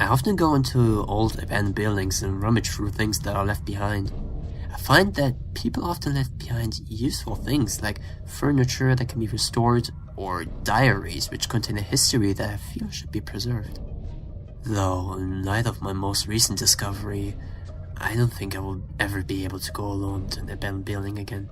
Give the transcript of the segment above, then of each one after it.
I often go into old abandoned buildings and rummage through things that are left behind. I find that people often left behind useful things like furniture that can be restored or diaries which contain a history that I feel should be preserved. Though, in light of my most recent discovery, I don't think I will ever be able to go alone to an abandoned building again.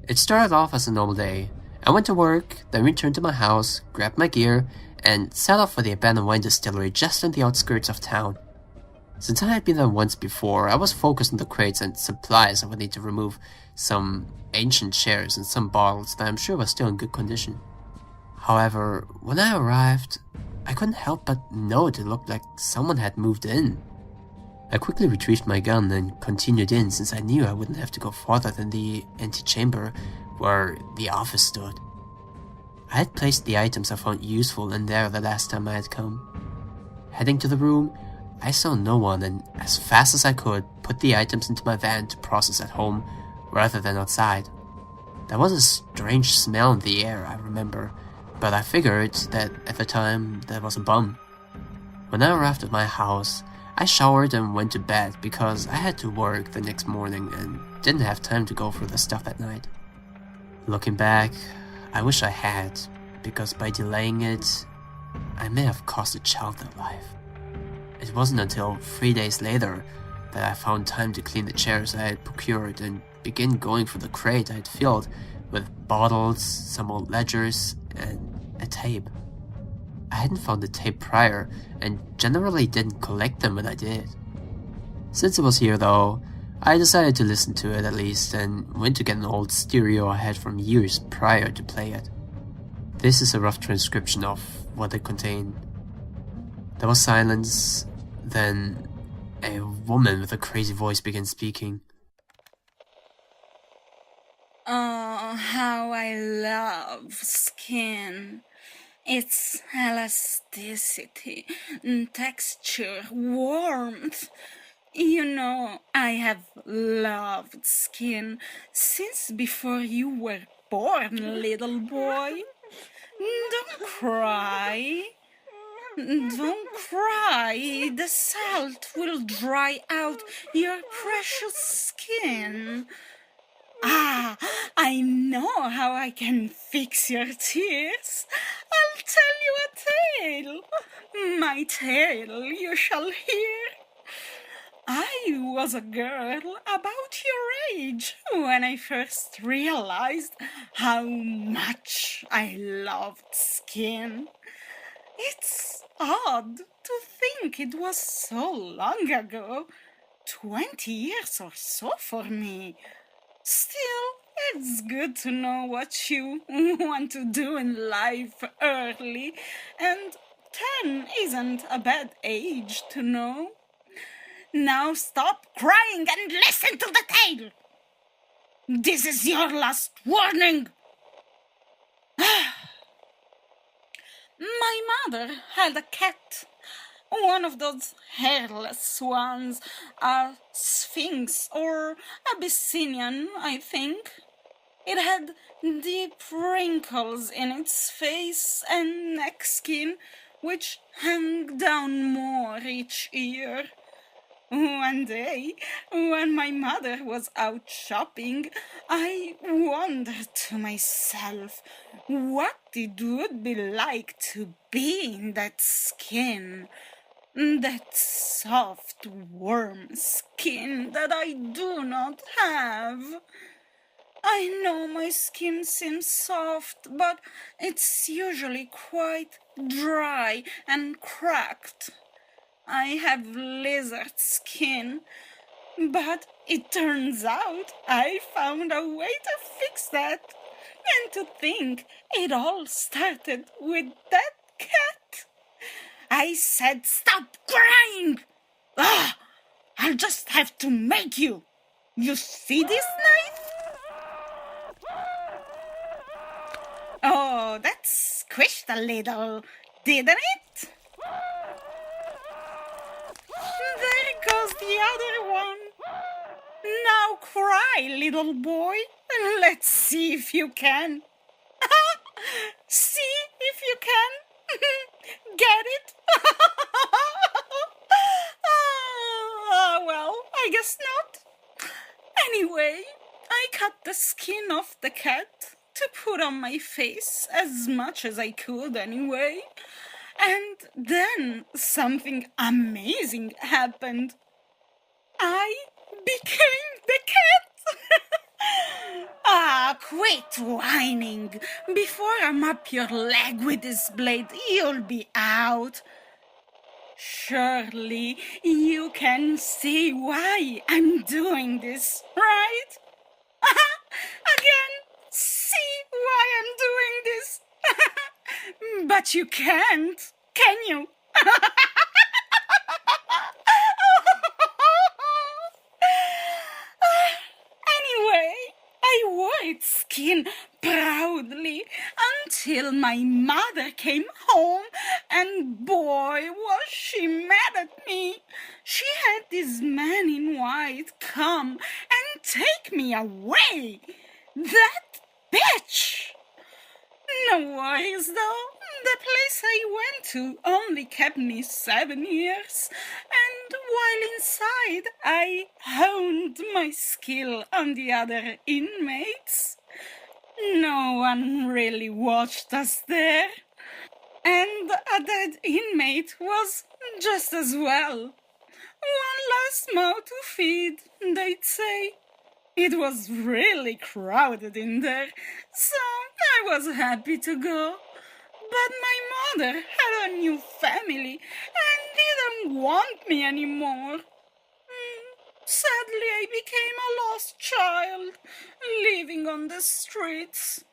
It started off as a normal day. I went to work, then returned to my house, grabbed my gear, and set off for the abandoned wine distillery just on the outskirts of town. Since I had been there once before, I was focused on the crates and supplies I would need to remove some ancient chairs and some bottles that I'm sure were still in good condition. However, when I arrived, I couldn't help but note it looked like someone had moved in. I quickly retrieved my gun and continued in since I knew I wouldn't have to go farther than the antechamber where the office stood. I had placed the items I found useful in there the last time I had come. Heading to the room, I saw no one and as fast as I could put the items into my van to process at home rather than outside. There was a strange smell in the air, I remember, but I figured that at the time that was a bum. When I arrived at my house, I showered and went to bed because I had to work the next morning and didn't have time to go through the stuff that night. Looking back, I wish I had, because by delaying it, I may have cost a child their life. It wasn't until 3 days later that I found time to clean the chairs I had procured and begin going through the crate I had filled with bottles, some old ledgers, and a tape. I hadn't found the tape prior, and generally didn't collect them when I did. Since it was here though, I decided to listen to it at least, and went to get an old stereo I had from years prior to play it. This is a rough transcription of what it contained. There was silence, then a woman with a crazy voice began speaking. Oh, how I love skin. Its elasticity, texture, warmth. You know, I have loved skin since before you were born, little boy. Don't cry. Don't cry. The salt will dry out your precious skin. Ah, I know how I can fix your tears. I'll tell you a tale. My tale you shall hear. I was a girl about your age when I first realized how much I loved skin. It's odd to think it was so long ago, 20 years or so for me. Still, it's good to know what you want to do in life early, and 10 isn't a bad age to know. Now stop crying and listen to the tale. This is your last warning. My mother had a cat. One of those hairless ones, a sphinx or Abyssinian, I think. It had deep wrinkles in its face and neck skin, which hung down more each year. One day, when my mother was out shopping, I wondered to myself what it would be like to be in that skin. That soft, warm skin that I do not have. I know my skin seems soft, but it's usually quite dry and cracked. I have lizard skin, but it turns out I found a way to fix that. And to think it all started with that cat. I said stop crying! I'll just have to make you. You see this knife? Oh, that squished a little, didn't it? There goes the other one. Now cry, little boy. Let's see if you can. See if you can. Get it? cut the skin off the cat to put on my face as much as I could anyway. And then something amazing happened. I became the cat! Ah, quit whining. Before I mop your leg with this blade, you'll be out. Surely you can see why I'm doing this, right? Again, see why I'm doing this? But you can't, can you? Anyway, I wore its skin proudly until my mother came home, and boy, was she mad at me. She had this man in white come and take me away. That bitch! No worries though, the place I went to only kept me 7 years, and while inside I honed my skill on the other inmates. No one really watched us there, and a dead inmate was just as well. One last mouth to feed, they'd say. It was really crowded in there, so I was happy to go. But my mother had a new family and didn't want me anymore. Sadly, I became a lost child, living on the streets.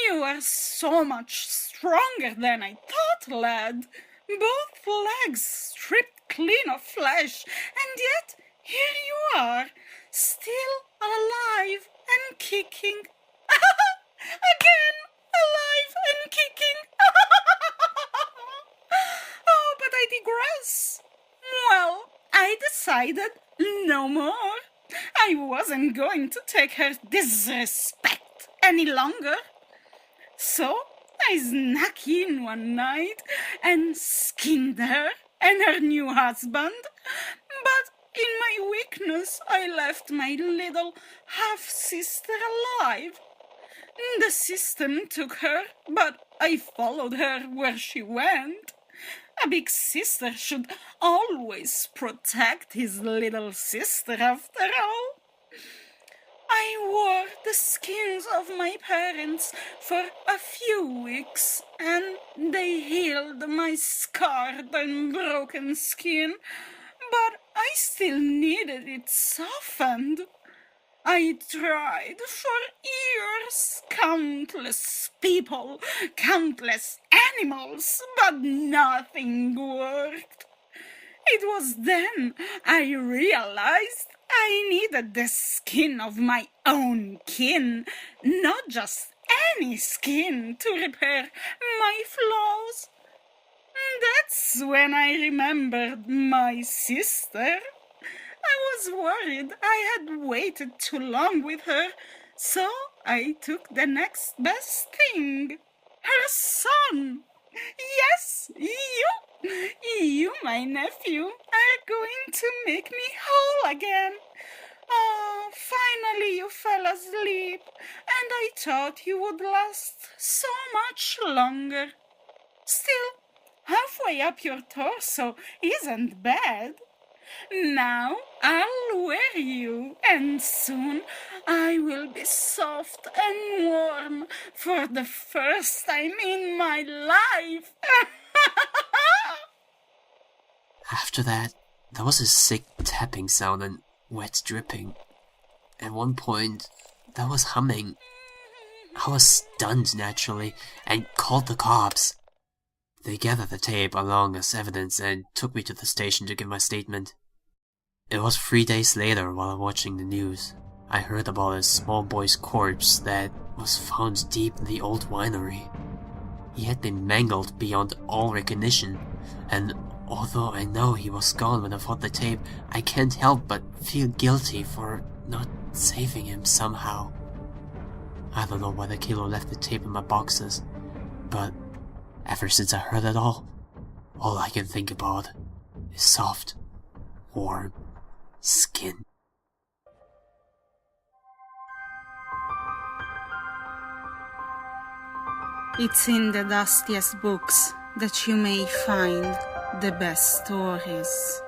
You are so much stronger than I thought, lad. Both legs stripped clean of flesh, and yet here you are, still alive and kicking. Again, alive and kicking. Oh, but I digress. Well, I decided no more. I wasn't going to take her disrespect any longer. So I snuck in one night and skinned her and her new husband. But in my weakness, I left my little half-sister alive. The system took her, but I followed her where she went. A big sister should always protect his little sister after all. I wore the skins of my parents for a few weeks, and they healed my scarred and broken skin, but I still needed it softened. I tried for years, countless people, countless animals, but nothing worked. It was then I realized I needed the skin of my own kin, not just any skin to repair my flaws. That's when I remembered my sister. I was worried I had waited too long with her, so I took the next best thing. Her son. Yes, you, my nephew, are going to make me whole again. Oh, finally you fell asleep, and I thought you would last so much longer. Still, halfway up your torso isn't bad. Now I'll wear you, and soon I will be soft and warm for the first time in my life. After that, there was a sick tapping sound and wet dripping. At one point, there was humming. I was stunned naturally and called the cops. They gathered the tape along as evidence and took me to the station to give my statement. It was 3 days later, while watching the news, I heard about a small boy's corpse that was found deep in the old winery. He had been mangled beyond all recognition, and although I know he was gone when I fought the tape, I can't help but feel guilty for not saving him somehow. I don't know why the killer left the tape in my boxes, but ever since I heard it all I can think about is soft, warm skin. It's in the dustiest books that you may find the best stories.